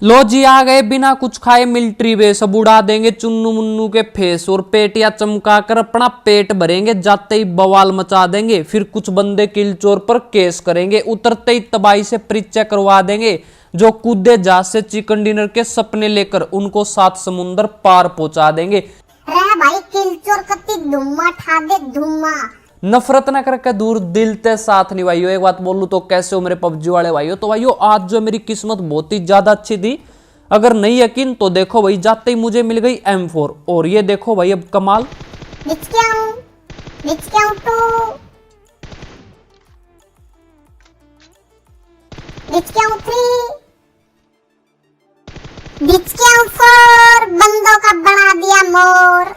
लो जी आ गए बिना कुछ खाए मिलिट्री बेस। अब उड़ा देंगे चुन्नू मुन्नू के फेस और पेटियां चमका कर अपना पेट भरेंगे। जाते ही बवाल मचा देंगे, फिर कुछ बंदे किल चोर पर केस करेंगे। उतरते ही तबाही से परिचय करवा देंगे। जो कूदे जहाज से चिकन डिनर के सपने लेकर उनको 7 समुंदर पार पहुंचा देंगे। रे भाई किल चोर कति धुम्मा ठा दे धुम्मा। नफरत न करके दूर दिल ते साथ नहीं भाइयों। एक बात बोलूं तो कैसे हो मेरे पबजी वाले भाइयों। तो भाइयों आज जो मेरी किस्मत बहुत ही ज्यादा अच्छी थी। अगर नहीं यकीन तो देखो भाई, जाते ही मुझे मिल गई M4। और ये देखो भाई अब कमाल। बंदों का बना दिया मोर।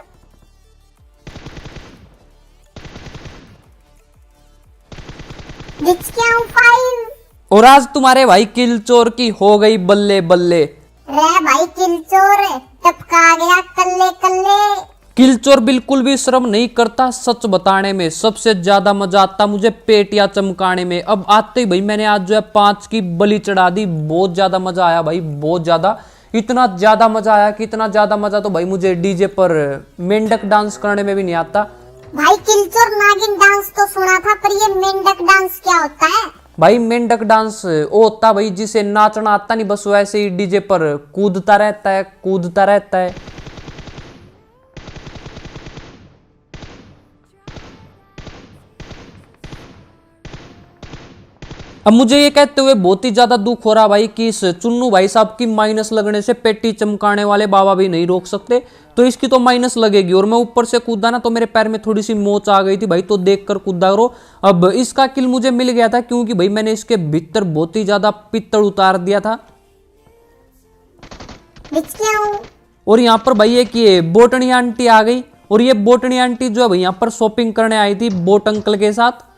और आज तुम्हारे भाई किल चोर की हो गई बल्ले बल्ले। रे भाई किल चोर टपका गया कल्ले कल्ले। किल चोर बिल्कुल भी शर्म नहीं करता सच बताने में। सबसे ज्यादा मजा आता मुझे पेटियां चमकाने में। अब आते ही भाई मैंने आज जो है 5 की बलि चढ़ा दी। बहुत ज्यादा मजा आया भाई, बहुत ज्यादा। इतना ज्यादा मजा आया कि इतना ज्यादा मजा तो भाई मुझे डीजे पर मेंढक डांस करने में भी नहीं आता। भाई किल चोर नागिन डांस तो सुना था, पर ये मेंढक डांस क्या होता है? भाई मेंढक डांस वो होता भाई जिसे नाचना आता नहीं, बस वैसे ही डीजे पर कूदता रहता है, कूदता रहता है। अब मुझे ये कहते हुए बहुत ही ज्यादा दुख हो रहा भाई कि इस चुन्नू भाई साहब की माइनस लगने से पेटी चमकाने वाले बाबा भी नहीं रोक सकते। तो इसकी तो माइनस लगेगी। और मैं ऊपर से कूदा ना तो मेरे पैर में थोड़ी सी मोच आ गई थी भाई, तो देख कर कूदा करो। अब इसका किल मुझे मिल गया था क्योंकि भाई मैंने इसके भीतर बहुत ही ज्यादा पित्तल उतार दिया था। और यहाँ पर भाई एक ये बोटनी आंटी आ गई। और ये बोटनी आंटी जो है भाई यहाँ पर शॉपिंग करने आई थी बोट अंकल के साथ।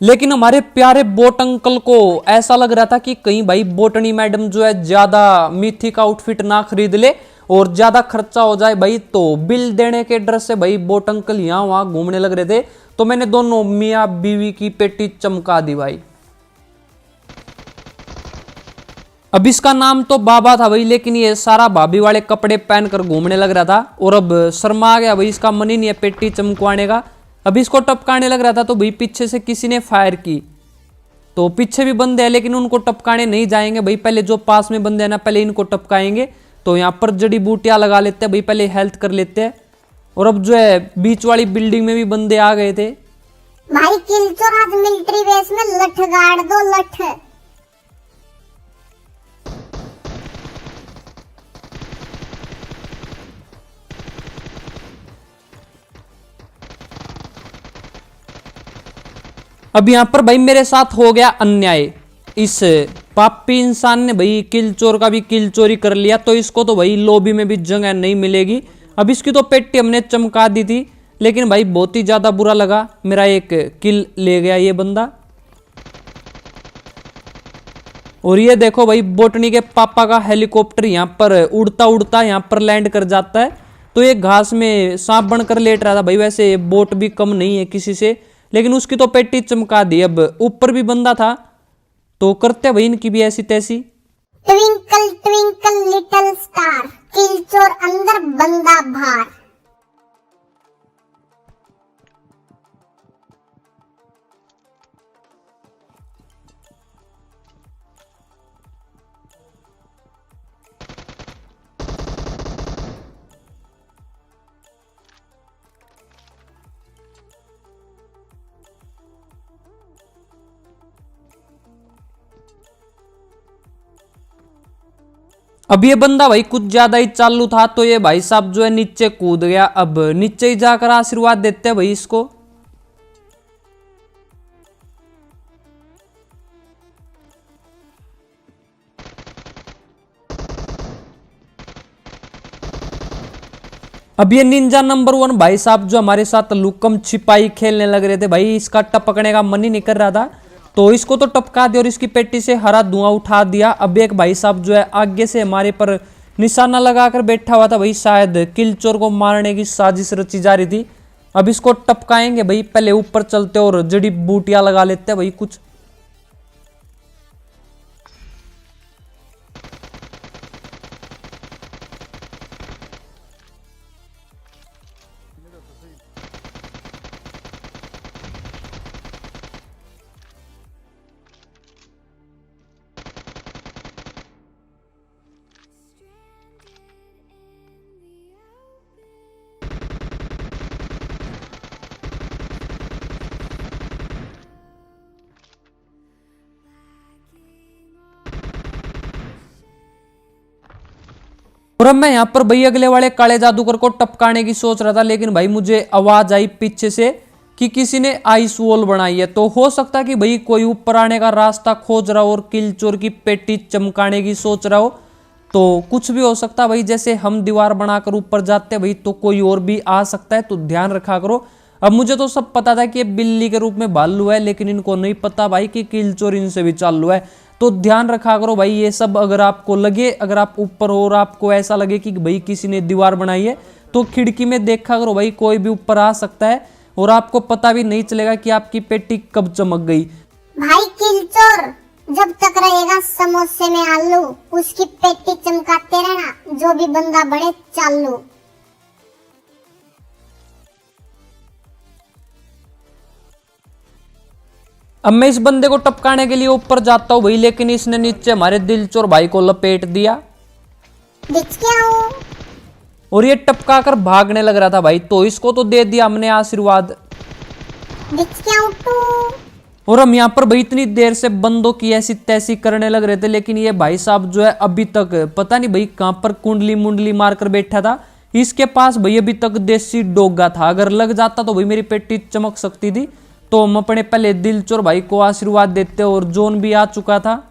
लेकिन हमारे प्यारे बोट अंकल को ऐसा लग रहा था कि कहीं भाई बोटनी मैडम जो है ज्यादा मिथिक आउटफिट ना खरीद ले और ज्यादा खर्चा हो जाए भाई, तो बिल देने के डर से भाई बोट अंकल यहाँ वहां घूमने लग रहे थे। तो मैंने दोनों मियाँ बीवी की पेटी चमका दी भाई। अब इसका नाम तो बाबा था भाई, लेकिन ये सारा भाभी वाले कपड़े पहनकर घूमने लग रहा था। और अब शर्मा आ गया भाई, इसका मन ही नहीं है पेटी चमकवाने का। अब इसको टपकाने लग रहा था तो भाई पीछे से किसी ने फायर की। तो पीछे भी बंदे हैं लेकिन उनको टपकाने नहीं जाएंगे भाई, पहले जो पास में बंदे हैं ना पहले इनको टपकाएंगे। तो यहाँ पर जड़ी बूटियां लगा लेते हैं भाई, पहले हेल्थ कर लेते हैं। और अब जो है बीच वाली बिल्डिंग में भी बंदे आ गए थे भाई। किल चोर आज मिलिट्री बेस में लठ गाड़ दो लठ। अब यहाँ पर भाई मेरे साथ हो गया अन्याय। इस पापी इंसान ने भाई किल चोर का भी किल चोरी कर लिया, तो इसको तो भाई लॉबी में भी जगह नहीं मिलेगी। अब इसकी तो पेटी हमने चमका दी थी, लेकिन भाई बहुत ही ज्यादा बुरा लगा। मेरा एक किल ले गया ये बंदा। और ये देखो भाई बोटनी के पापा का हेलीकॉप्टर यहाँ पर उड़ता उड़ता यहाँ पर लैंड कर जाता है। तो ये घास में सांप बनकर लेट रहा था भाई। वैसे बोट भी कम नहीं है किसी से, लेकिन उसकी तो पेटी चमका दी। अब ऊपर भी बंदा था तो करते भाई इनकी भी ऐसी तैसी। ट्विंकल ट्विंकल लिटिल स्टार, किल चोर अंदर बंदा बाहर। अब ये बंदा भाई कुछ ज्यादा ही चालू था, तो ये भाई साहब जो है नीचे कूद गया। अब नीचे ही जाकर आशीर्वाद देते हैं भाई इसको। अब ये निंजा नंबर 1 भाई साहब जो हमारे साथ लुकम छिपाई खेलने लग रहे थे भाई, इसका टपकने का मन ही नहीं कर रहा था, तो इसको तो टपका दिया और इसकी पेटी से हरा धुआं उठा दिया। अब एक भाई साहब जो है आगे से हमारे पर निशाना लगाकर बैठा हुआ था भाई, शायद किल चोर को मारने की साजिश रची जा रही थी। अब इसको टपकाएंगे भाई, पहले ऊपर चलते और जड़ी बूटियां लगा लेते हैं भाई कुछ। और अब मैं यहाँ पर भाई अगले वाले काले जादूगर को टपकाने की सोच रहा था, लेकिन भाई मुझे आवाज आई पीछे से कि किसी ने आइस वॉल बनाई है। तो हो सकता है कि भाई कोई ऊपर आने का रास्ता खोज रहा हो और किलचोर की पेटी चमकाने की सोच रहा हो। तो कुछ भी हो सकता है भाई, जैसे हम दीवार बनाकर ऊपर जाते हैं भाई तो कोई और भी आ सकता है, तो ध्यान रखा करो। अब मुझे तो सब पता था कि ये बिल्ली के रूप में भालू है, लेकिन इनको नहीं पता भाई कि किलचोर इनसे भी चालू है। तो ध्यान रखा करो भाई ये सब। अगर आपको लगे, अगर आप ऊपर हो और आपको ऐसा लगे कि भाई किसी ने दीवार बनाई है, तो खिड़की में देखा करो भाई, कोई भी ऊपर आ सकता है और आपको पता भी नहीं चलेगा कि आपकी पेटी कब चमक गई। भाई किलचोर जब तक रहेगा समोसे में आलू, उसकी पेटी चमकाते रहना, जो भी बंदा बढ़े चालू। अब मैं इस बंदे को टपकाने के लिए ऊपर जाता हूँ भाई, लेकिन इसने नीचे हमारे दिलचोर भाई को लपेट दिया दिख क्या हूँ? और ये टपका कर भागने लग रहा था भाई, तो इसको तो दे दिया हमने आशीर्वाद। दिख क्या हूँ तू? और हम यहाँ पर भाई इतनी देर से बंदों की ऐसी तैसी करने लग रहे थे, लेकिन ये भाई साहब जो है अभी तक पता नहीं भाई कहाँ पर कुंडली मुंडली मारकर बैठा था। इसके पास भाई अभी तक देसी डोगा था, अगर लग जाता तो भाई मेरी पेटी चमक सकती थी। तो हम अपने पहले दिलचोर भाई को आशीर्वाद देते और जोन भी आ चुका था।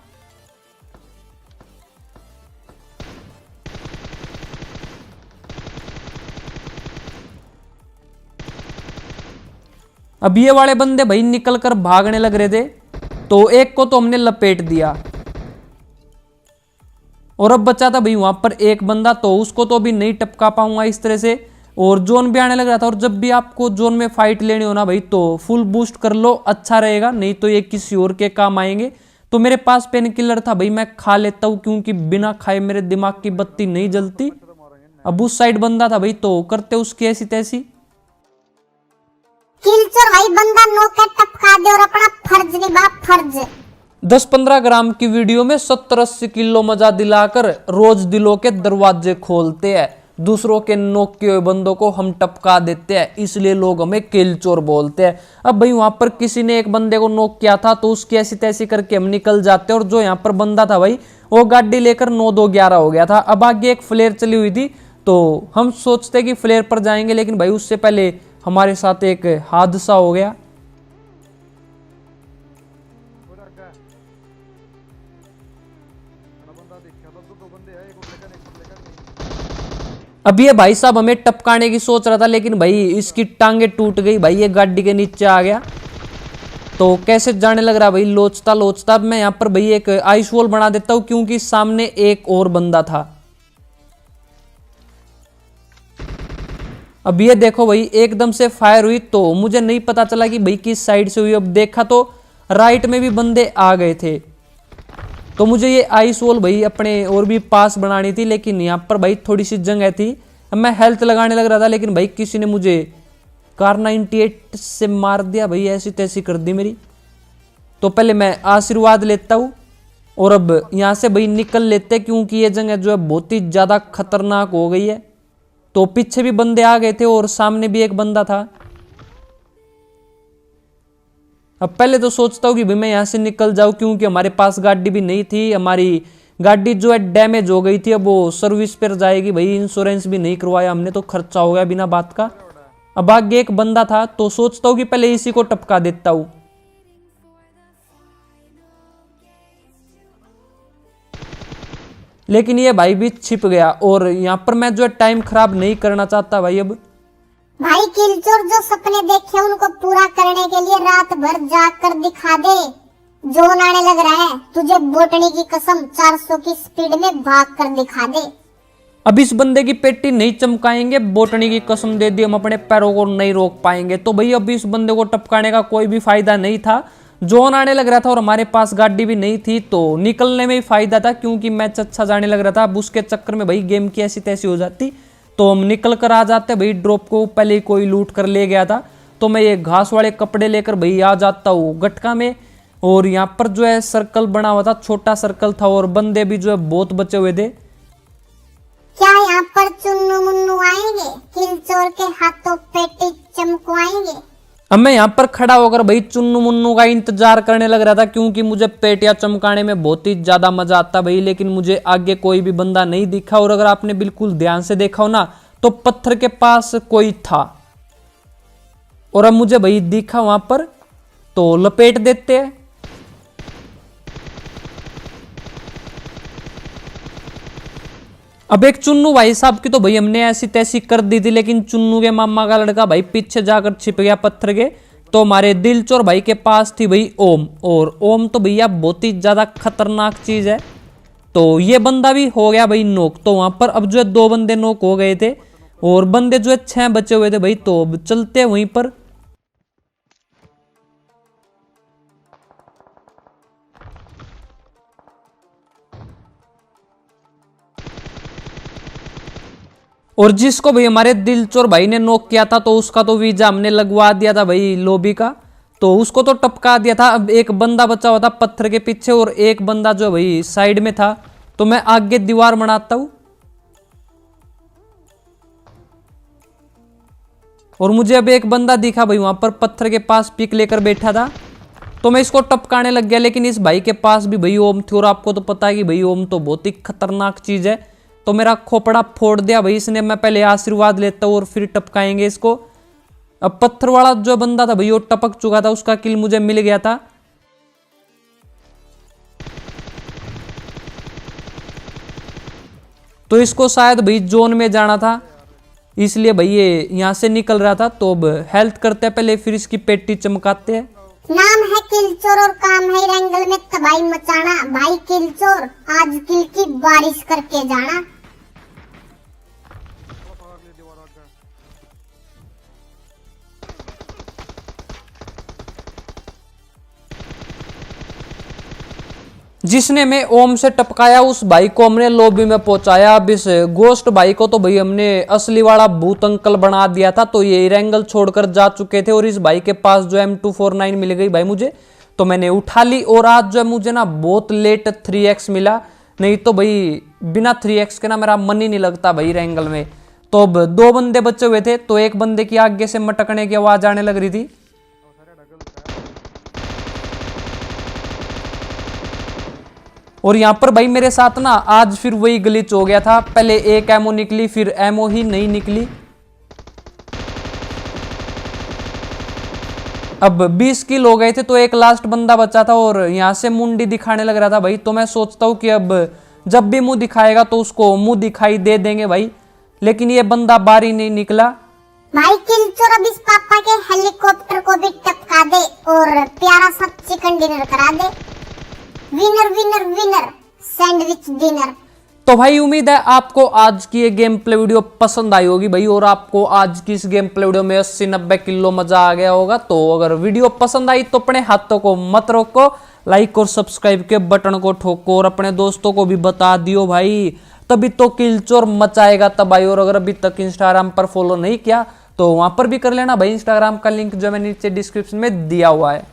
अब ये वाले बंदे भाई निकल कर भागने लग रहे थे, तो एक को तो हमने लपेट दिया और अब बचा था भाई वहां पर एक बंदा, तो उसको तो अभी नहीं टपका पाऊंगा इस तरह से। और जोन भी आने लग रहा था, और जब भी आपको जोन में फाइट लेनी हो ना भाई तो फुल बूस्ट कर लो, अच्छा रहेगा, नहीं तो ये किसी और के काम आएंगे। तो मेरे पास पेन किलर था भाई, मैं खा लेता हूँ, क्योंकि बिना खाए मेरे दिमाग की बत्ती नहीं जलती। अब उस साइड बंदा था भाई, तो करते उसकी ऐसी तैसी। किलचोर भाई बंदा नोके टपका दे और अपना फर्ज निभा, फर्ज। 10-15 ग्राम की वीडियो में 70-80 किलो मजा दिलाकर रोज दिलों के दरवाजे खोलते हैं। दूसरों के नोक के हुए बंदों को हम टपका देते हैं, इसलिए लोग हमें किलचोर बोलते हैं। अब भाई वहां पर किसी ने एक बंदे को नोक किया था, तो उसकी ऐसी तैसी करके हम निकल जाते हैं। और जो यहाँ पर बंदा था भाई, वो गाड़ी लेकर 9-2-11 हो गया था। अब आगे एक फ्लेयर चली हुई थी, तो हम सोचते कि फ्लेयर पर जाएंगे, लेकिन भाई उससे पहले हमारे साथ एक हादसा हो गया। अब ये भाई साहब हमें टपकाने की सोच रहा था, लेकिन भाई इसकी टांगे टूट गई भाई, ये गाड़ी के नीचे आ गया। तो कैसे जाने लग रहा भाई लोचता लोचता। अब मैं यहाँ पर भाई एक आइस वॉल बना देता हूँ, क्योंकि सामने एक और बंदा था। अब ये देखो भाई एकदम से फायर हुई, तो मुझे नहीं पता चला कि भाई किस साइड से हुई। अब देखा तो राइट में भी बंदे आ गए थे, तो मुझे ये आइस वॉल भाई अपने और भी पास बनानी थी, लेकिन यहाँ पर भाई थोड़ी सी जगह थी। अब मैं हेल्थ लगाने लग रहा था, लेकिन भाई किसी ने मुझे कार 98 से मार दिया भाई, ऐसी तैसी कर दी मेरी। तो पहले मैं आशीर्वाद लेता हूँ और अब यहाँ से भाई निकल लेते, क्योंकि ये जगह जो है बहुत ही ज़्यादा खतरनाक हो गई है। तो पीछे भी बंदे आ गए थे और सामने भी एक बंदा था। अब पहले तो सोचता हूँ कि भाई मैं यहाँ से निकल जाऊँ, क्योंकि हमारे पास गाड़ी भी नहीं थी। हमारी गाड़ी जो है डैमेज हो गई थी, अब वो सर्विस पर जाएगी भाई, इंश्योरेंस भी नहीं करवाया हमने, तो खर्चा हो गया बिना बात का। अब आगे एक बंदा था, तो सोचता हूँ कि पहले इसी को टपका देता हूँ। लेकिन ये भाई भी छिप गया, और यहाँ पर मैं जो है टाइम खराब नहीं करना चाहता भाई। अब भाई किलचोर जो सपने देखे उनको पूरा करने के लिए रात भर जाग कर दिखा दे। जोन आने लग रहा है, तुझे बोटनी की कसम 400 की स्पीड में भाग कर दिखा दे। अब इस बंदे की पेटी नहीं चमकाएंगे, बोटनी की कसम दे दी, हम अपने पैरों को नहीं रोक पाएंगे। तो भाई अब इस बंदे को टपकाने का कोई भी फायदा नहीं था। जोन आने लग रहा था और हमारे पास गाड़ी भी नहीं थी, तो निकलने में ही फायदा था, क्योंकि मैच अच्छा जाने लग रहा था। अब उसके चक्कर में भाई गेम की ऐसी तैसी हो जाती, तो हम निकल कर आ जाते भाई। ड्रॉप को पहले ही कोई लूट कर ले गया था, तो मैं ये घास वाले कपड़े लेकर भाई आ जाता हूँ गटका में। और यहाँ पर जो है सर्कल बना हुआ था, छोटा सर्कल था, और बंदे भी जो है बहुत बचे हुए थे। क्या यहाँ पर चुन्नू मुन्नू आएंगे? किलचोर के हाथों पेटी चमकवाएंगे? अब मैं यहाँ पर खड़ा होकर भाई चुन्नू मुन्नू का इंतजार करने लग रहा था, क्योंकि मुझे पेटियां चमकाने में बहुत ही ज्यादा मजा आता भाई। लेकिन मुझे आगे कोई भी बंदा नहीं दिखा, और अगर आपने बिल्कुल ध्यान से देखा हो ना तो पत्थर के पास कोई था, और अब मुझे भाई दिखा वहां पर, तो लपेट देते हैं। अब एक चुन्नू भाई साहब की तो भाई हमने ऐसी तैसी कर दी थी, लेकिन चुन्नू के मामा का लड़का भाई पीछे जाकर छिप गया पत्थर के। तो हमारे दिलचोर भाई के पास थी भाई ओम, और ओम तो भैया बहुत ही ज्यादा खतरनाक चीज है। तो ये बंदा भी हो गया भाई नोक। तो वहां पर अब जो है 2 बंदे नोक हो गए थे, और बंदे जो है 6 बचे हुए थे भाई। तो अब चलते हैं वहीं पर। और जिसको भाई हमारे दिलचोर भाई ने नॉक किया था, तो उसका तो वीजा हमने लगवा दिया था भाई लॉबी का, तो उसको तो टपका दिया था। अब एक बंदा बचा हुआ था पत्थर के पीछे, और एक बंदा जो भाई साइड में था। तो मैं आगे दीवार बनाता हूं, और मुझे अब एक बंदा दिखा भाई वहां पर पत्थर के पास पिक लेकर बैठा था। तो मैं इसको टपकाने लग गया, लेकिन इस भाई के पास भी भाई ओम थी, और आपको तो पता है कि भाई ओम तो बहुत ही खतरनाक चीज है। तो मेरा खोपड़ा फोड़ दिया भाई इसने। मैं पहले आशीर्वाद लेता हूँ और फिर टपकाएंगे इसको। अब पत्थर वाला जो बंदा था भाई वो टपक चुका था, उसका किल मुझे मिल गया था। तो इसको शायद भाई जोन में जाना था, इसलिए भाई ये यहां से निकल रहा था। तो अब हेल्थ करते हैं पहले, फिर इसकी पेटी चमकाते हैं। नाम है किलचोर और काम है रैंगल में तबाही मचाना। भाई किलचोर आज किल की बारिश करके जाना। जिसने मैं ओम से टपकाया उस भाई को हमने लॉबी में पहुंचाया। अब इस गोस्ट भाई को तो भाई हमने असली वाला भूत अंकल बना दिया था। तो ये रैंगल छोड़कर जा चुके थे, और इस भाई के पास जो M249 मिल गई भाई मुझे, तो मैंने उठा ली। और आज जो है मुझे ना बहुत लेट 3x मिला, नहीं तो भाई बिना 3x के ना मेरा मन ही नहीं लगता भाई रैंगल में। तो अब 2 बंदे बचे हुए थे, तो एक बंदे की आगे से मटकने की आवाज आने लग रही थी। और यहाँ पर भाई मेरे साथ ना आज फिर वही ग्लिच हो गया था। पहले एक एमओ निकली, फिर एमओ ही नहीं निकली। अब 20 किल हो गए थे, तो एक लास्ट बंदा बचा था, और यहाँ से मुंडी दिखाने लग रहा था भाई। तो मैं सोचता हूँ कि अब जब भी मुंह दिखाएगा तो उसको मुंह दिखाई दे देंगे भाई, लेकिन ये बंदा बारी नहीं निकला। भाई किलचोर अब इस पापा के हेलीकॉप्टर को भी टपका दे और प्यारा सा चिकन डिनर करा दे। Winner winner winner sandwich dinner. तो भाई उम्मीद है आपको आज की ये गेम प्ले वीडियो पसंद आई होगी भाई, और आपको आज की इस गेम प्ले वीडियो में 80-90 किलो मजा आ गया होगा। तो अगर वीडियो पसंद आई तो अपने हाथों को मत रोको, लाइक और सब्सक्राइब के बटन को ठोको, और अपने दोस्तों को भी बता दियो भाई, तभी तो किलचोर मचाएगा तबाही। और अगर अभी तक इंस्टाग्राम पर फॉलो नहीं किया तो वहां पर भी कर लेना भाई। इंस्टाग्राम का लिंक जो मैं नीचे डिस्क्रिप्शन में दिया हुआ है।